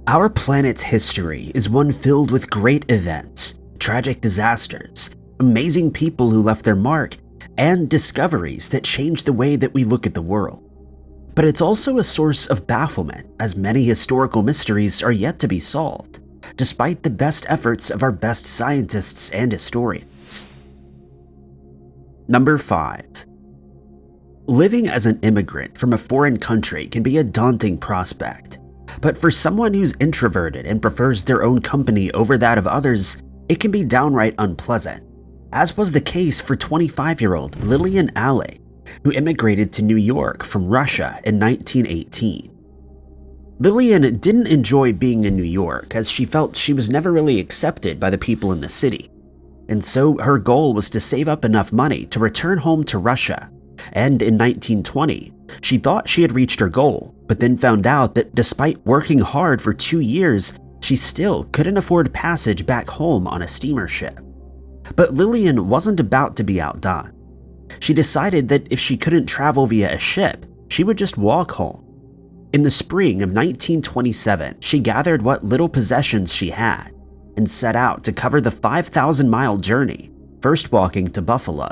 Our planet's history is one filled with great events, tragic disasters, amazing people who left their mark, and discoveries that changed the way that we look at the world. But it's also a source of bafflement, as many historical mysteries are yet to be solved, despite the best efforts of our best scientists and historians. Number 5. Living as an immigrant from a foreign country can be a daunting prospect. But for someone who's introverted and prefers their own company over that of others, it can be downright unpleasant, as was the case for 25-year-old Lillian Alley, who immigrated to New York from Russia in 1918. Lillian didn't enjoy being in New York, as she felt she was never really accepted by the people in the city, and so her goal was to save up enough money to return home to Russia. And in 1920, she thought she had reached her goal, but then found out that despite working hard for 2 years, she still couldn't afford passage back home on a steamer ship. But Lillian wasn't about to be outdone. She decided that if she couldn't travel via a ship, she would just walk home. In the spring of 1927, she gathered what little possessions she had and set out to cover the 5,000-mile journey, first walking to Buffalo.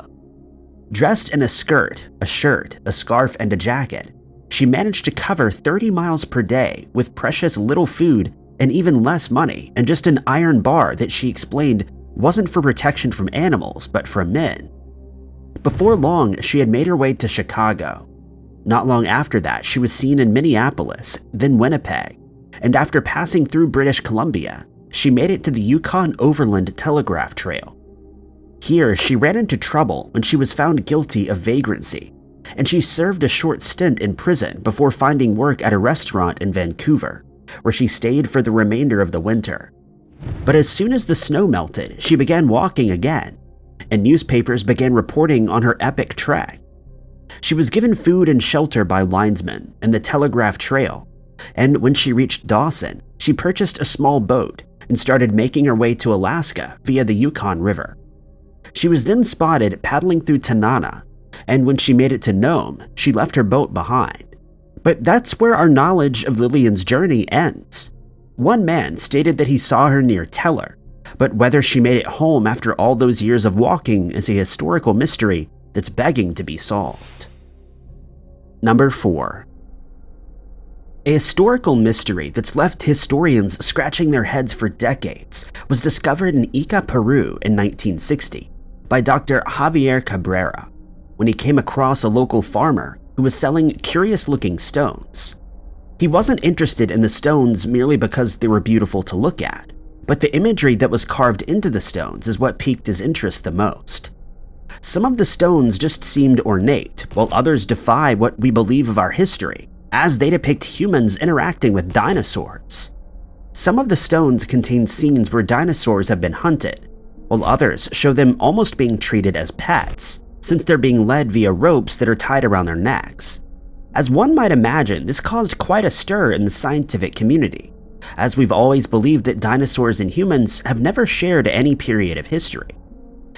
Dressed in a skirt, a shirt, a scarf, and a jacket, she managed to cover 30 miles per day with precious little food and even less money, and just an iron bar that she explained wasn't for protection from animals but from men. Before long, she had made her way to Chicago. Not long after that, she was seen in Minneapolis, then Winnipeg, and after passing through British Columbia, she made it to the Yukon Overland Telegraph Trail. Here, she ran into trouble when she was found guilty of vagrancy, and she served a short stint in prison before finding work at a restaurant in Vancouver, where she stayed for the remainder of the winter. But as soon as the snow melted, she began walking again, and newspapers began reporting on her epic trek. She was given food and shelter by linesmen and the Telegraph Trail, and when she reached Dawson, she purchased a small boat and started making her way to Alaska via the Yukon River. She was then spotted paddling through Tanana, and when she made it to Nome, she left her boat behind. But that's where our knowledge of Lillian's journey ends. One man stated that he saw her near Teller, but whether she made it home after all those years of walking is a historical mystery that's begging to be solved. Number 4. A historical mystery that's left historians scratching their heads for decades was discovered in Ica, Peru in 1960 by Dr. Javier Cabrera when he came across a local farmer who was selling curious-looking stones. He wasn't interested in the stones merely because they were beautiful to look at, but the imagery that was carved into the stones is what piqued his interest the most. Some of the stones just seemed ornate, while others defy what we believe of our history, as they depict humans interacting with dinosaurs. Some of the stones contain scenes where dinosaurs have been hunted, while others show them almost being treated as pets, since they're being led via ropes that are tied around their necks. As one might imagine, this caused quite a stir in the scientific community, as we've always believed that dinosaurs and humans have never shared any period of history.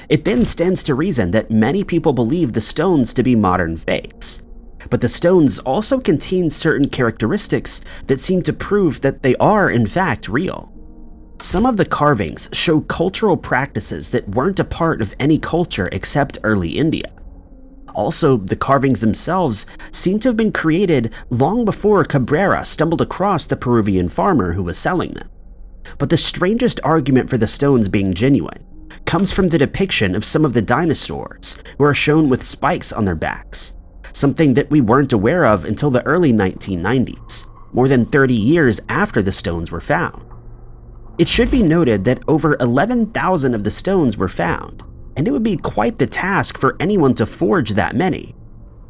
It then stands to reason that many people believe the stones to be modern fakes. But the stones also contain certain characteristics that seem to prove that they are in fact real. Some of the carvings show cultural practices that weren't a part of any culture except early India. Also, the carvings themselves seem to have been created long before Cabrera stumbled across the Peruvian farmer who was selling them. But the strangest argument for the stones being genuine comes from the depiction of some of the dinosaurs who are shown with spikes on their backs, something that we weren't aware of until the early 1990s, more than 30 years after the stones were found. It should be noted that over 11,000 of the stones were found, and it would be quite the task for anyone to forge that many.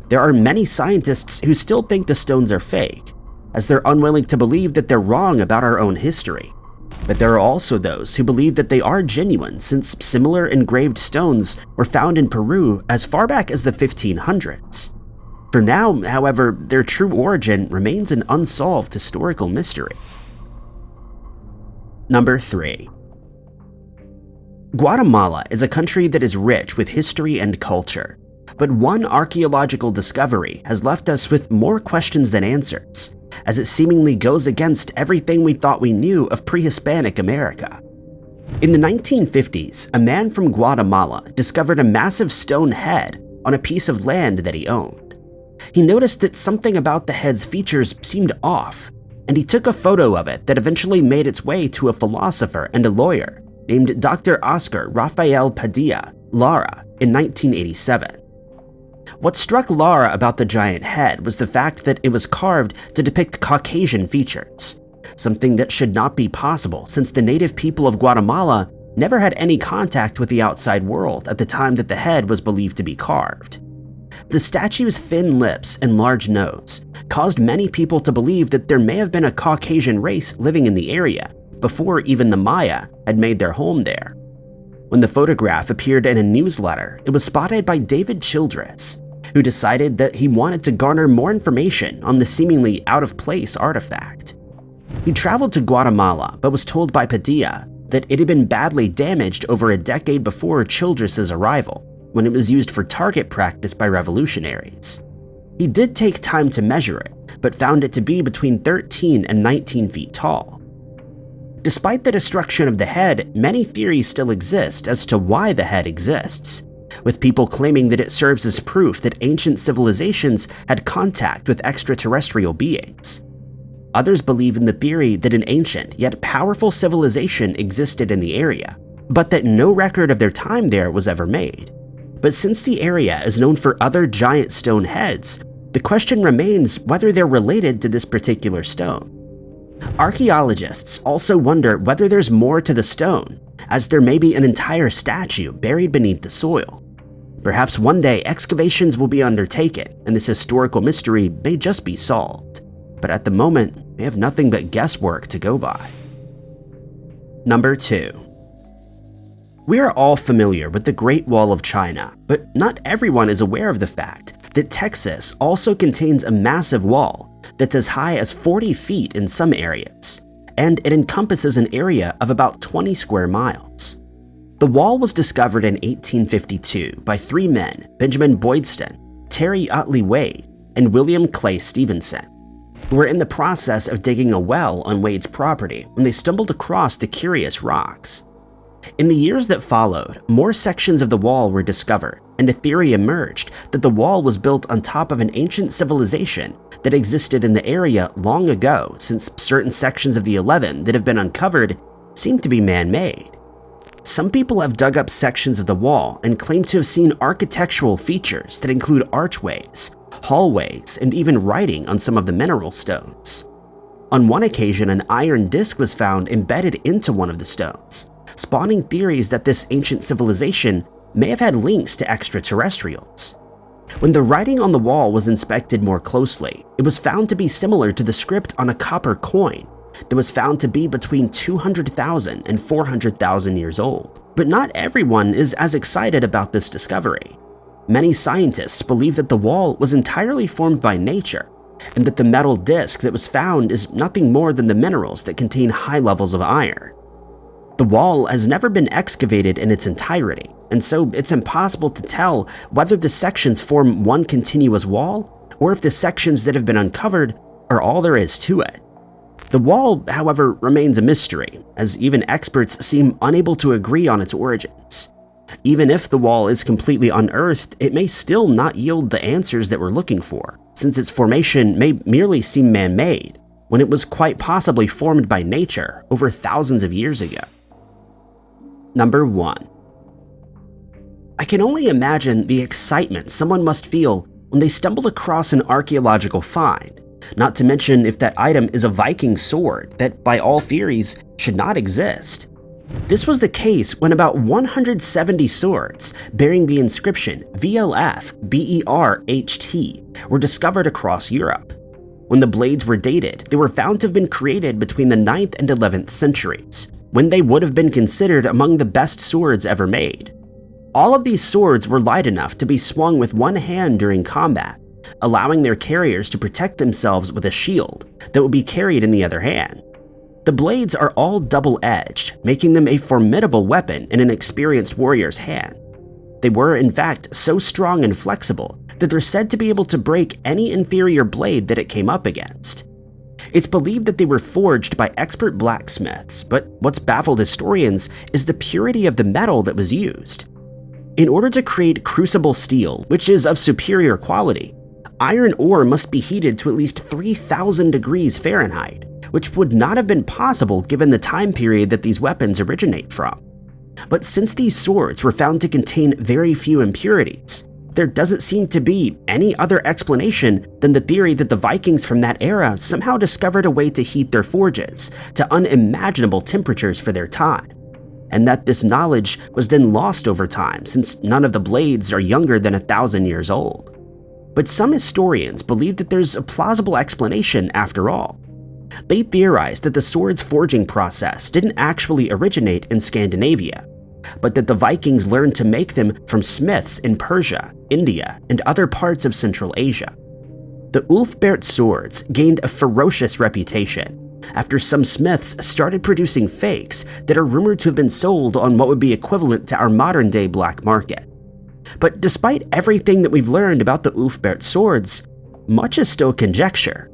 There are many scientists who still think the stones are fake, as they're unwilling to believe that they're wrong about our own history. But there are also those who believe that they are genuine, since similar engraved stones were found in Peru as far back as the 1500s. For now, however, their true origin remains an unsolved historical mystery. Number 3. Guatemala is a country that is rich with history and culture, but one archaeological discovery has left us with more questions than answers, as it seemingly goes against everything we thought we knew of pre-Hispanic America. In the 1950s, a man from Guatemala discovered a massive stone head on a piece of land that he owned. He noticed that something about the head's features seemed off, and he took a photo of it that eventually made its way to a philosopher and a lawyer named Dr. Oscar Rafael Padilla Lara in 1987. What struck Lara about the giant head was the fact that it was carved to depict Caucasian features, something that should not be possible since the native people of Guatemala never had any contact with the outside world at the time that the head was believed to be carved. The statue's thin lips and large nose caused many people to believe that there may have been a Caucasian race living in the area before even the Maya had made their home there. When the photograph appeared in a newsletter, it was spotted by David Childress, who decided that he wanted to garner more information on the seemingly out-of-place artifact. He traveled to Guatemala but was told by Padilla that it had been badly damaged over a decade before Childress's arrival, when it was used for target practice by revolutionaries. He did take time to measure it, but found it to be between 13 and 19 feet tall. Despite the destruction of the head, many theories still exist as to why the head exists, with people claiming that it serves as proof that ancient civilizations had contact with extraterrestrial beings. Others believe in the theory that an ancient yet powerful civilization existed in the area, but that no record of their time there was ever made. But since the area is known for other giant stone heads, the question remains whether they're related to this particular stone. Archaeologists also wonder whether there's more to the stone, as there may be an entire statue buried beneath the soil. Perhaps one day excavations will be undertaken and this historical mystery may just be solved, but at the moment, we have nothing but guesswork to go by. Number 2. We are all familiar with the Great Wall of China, but not everyone is aware of the fact that Texas also contains a massive wall that's as high as 40 feet in some areas, and it encompasses an area of about 20 square miles. The wall was discovered in 1852 by three men, Benjamin Boydston, Terry Utley Wade, and William Clay Stevenson, who were in the process of digging a well on Wade's property when they stumbled across the curious rocks. In the years that followed, more sections of the wall were discovered, and a theory emerged that the wall was built on top of an ancient civilization that existed in the area long ago, since certain sections of the 11 that have been uncovered seem to be man-made. Some people have dug up sections of the wall and claim to have seen architectural features that include archways, hallways, and even writing on some of the mineral stones. On one occasion, an iron disc was found embedded into one of the stones, spawning theories that this ancient civilization may have had links to extraterrestrials. When the writing on the wall was inspected more closely, it was found to be similar to the script on a copper coin that was found to be between 200,000 and 400,000 years old. But not everyone is as excited about this discovery. Many scientists believe that the wall was entirely formed by nature, and that the metal disc that was found is nothing more than the minerals that contain high levels of iron. The wall has never been excavated in its entirety, and so it's impossible to tell whether the sections form one continuous wall or if the sections that have been uncovered are all there is to it. The wall, however, remains a mystery, as even experts seem unable to agree on its origins. Even if the wall is completely unearthed, it may still not yield the answers that we're looking for, since its formation may merely seem man-made, when it was quite possibly formed by nature over thousands of years ago. Number 1. I can only imagine the excitement someone must feel when they stumble across an archaeological find, not to mention if that item is a Viking sword that, by all theories, should not exist. This was the case when about 170 swords bearing the inscription VLF BERHT were discovered across Europe. When the blades were dated, they were found to have been created between the 9th and 11th centuries, when they would have been considered among the best swords ever made. All of these swords were light enough to be swung with one hand during combat, allowing their carriers to protect themselves with a shield that would be carried in the other hand. The blades are all double-edged, making them a formidable weapon in an experienced warrior's hand. They were, in fact, so strong and flexible that they're said to be able to break any inferior blade that it came up against. It's believed that they were forged by expert blacksmiths, but what's baffled historians is the purity of the metal that was used. In order to create crucible steel, which is of superior quality, iron ore must be heated to at least 3,000 degrees Fahrenheit, which would not have been possible given the time period that these weapons originate from. But since these swords were found to contain very few impurities, there doesn't seem to be any other explanation than the theory that the Vikings from that era somehow discovered a way to heat their forges to unimaginable temperatures for their time, and that this knowledge was then lost over time since none of the blades are younger than 1,000 years old. But some historians believe that there's a plausible explanation after all. They theorize that the sword's forging process didn't actually originate in Scandinavia, but that the Vikings learned to make them from smiths in Persia, India, and other parts of Central Asia. The Ulfberht swords gained a ferocious reputation after some smiths started producing fakes that are rumored to have been sold on what would be equivalent to our modern-day black market. But despite everything that we've learned about the Ulfberht swords, much is still conjecture.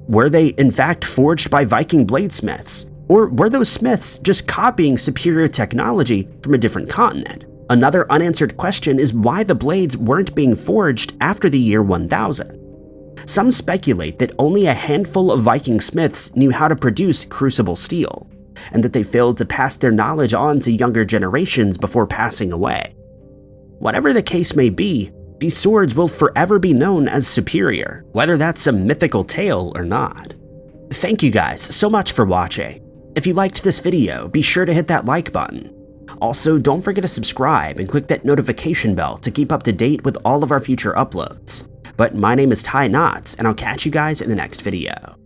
Were they in fact forged by Viking bladesmiths? Or were those smiths just copying superior technology from a different continent? Another unanswered question is why the blades weren't being forged after the year 1000. Some speculate that only a handful of Viking smiths knew how to produce crucible steel, and that they failed to pass their knowledge on to younger generations before passing away. Whatever the case may be, these swords will forever be known as superior, whether that's a mythical tale or not. Thank you guys so much for watching. If you liked this video, be sure to hit that like button. Also, don't forget to subscribe and click that notification bell to keep up to date with all of our future uploads. But my name is Ty Knotts, and I'll catch you guys in the next video.